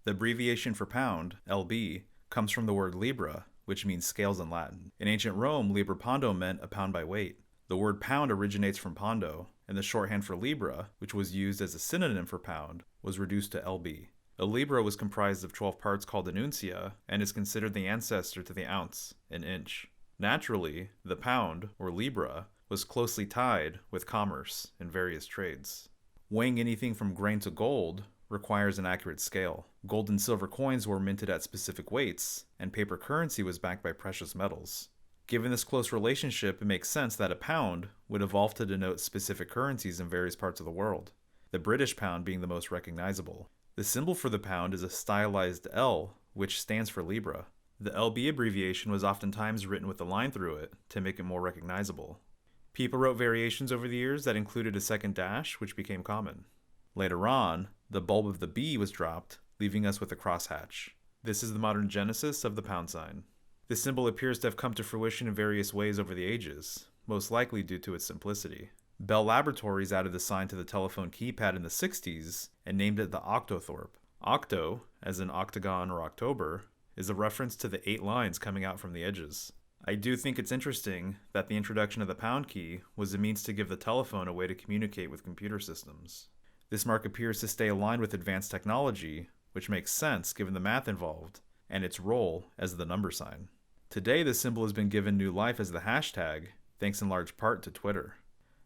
The abbreviation for pound, lb, comes from the word libra, which means scales in Latin. In ancient Rome, libra pondo meant a pound by weight. The word pound originates from pondo, and the shorthand for libra, which was used as a synonym for pound, was reduced to lb. A libra was comprised of 12 parts called an uncia, and is considered the ancestor to the ounce, an inch. Naturally, the pound, or libra, was closely tied with commerce in various trades. Weighing anything from grain to gold requires an accurate scale. Gold and silver coins were minted at specific weights, and paper currency was backed by precious metals. Given this close relationship, it makes sense that a pound would evolve to denote specific currencies in various parts of the world, the British pound being the most recognizable. The symbol for the pound is a stylized L, which stands for Libra. The LB abbreviation was oftentimes written with a line through it to make it more recognizable. People wrote variations over the years that included a second dash, which became common. Later on, the bulb of the B was dropped, leaving us with a crosshatch. This is the modern genesis of the pound sign. This symbol appears to have come to fruition in various ways over the ages, most likely due to its simplicity. Bell Laboratories added the sign to the telephone keypad in the 60s and named it the octothorpe. Octo, as in octagon or October, is a reference to the 8 lines coming out from the edges. I do think it's interesting that the introduction of the pound key was a means to give the telephone a way to communicate with computer systems. This mark appears to stay aligned with advanced technology, which makes sense given the math involved and its role as the number sign. Today, the symbol has been given new life as the hashtag, thanks in large part to Twitter.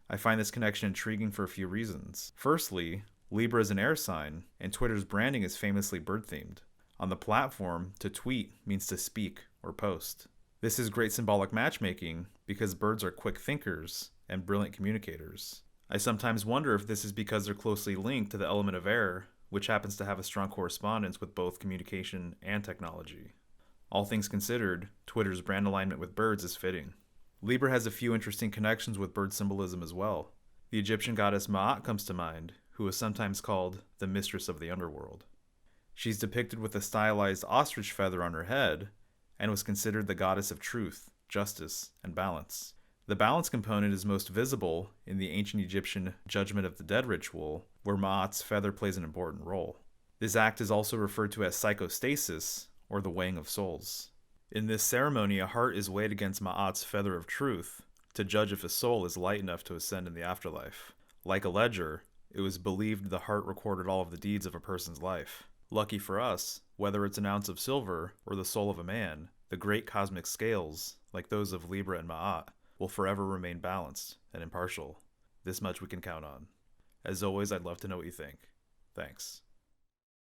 I find this connection intriguing for a few reasons. Firstly, Libra is an air sign, and Twitter's branding is famously bird-themed. On the platform, to tweet means to speak or post. This is great symbolic matchmaking because birds are quick thinkers and brilliant communicators. I sometimes wonder if this is because they're closely linked to the element of air, which happens to have a strong correspondence with both communication and technology. All things considered, Twitter's brand alignment with birds is fitting. Libra has a few interesting connections with bird symbolism as well. The Egyptian goddess Ma'at comes to mind, who is sometimes called the mistress of the underworld. She's depicted with a stylized ostrich feather on her head, and was considered the goddess of truth, justice, and balance. The balance component is most visible in the ancient Egyptian Judgment of the Dead ritual, where Ma'at's feather plays an important role. This act is also referred to as psychostasis, or the weighing of souls. In this ceremony, a heart is weighed against Ma'at's feather of truth to judge if a soul is light enough to ascend in the afterlife. Like a ledger, it was believed the heart recorded all of the deeds of a person's life. Lucky for us, whether it's an ounce of silver or the soul of a man, the great cosmic scales, like those of Libra and Ma'at, will forever remain balanced and impartial. This much we can count on. As always, I'd love to know what you think. Thanks.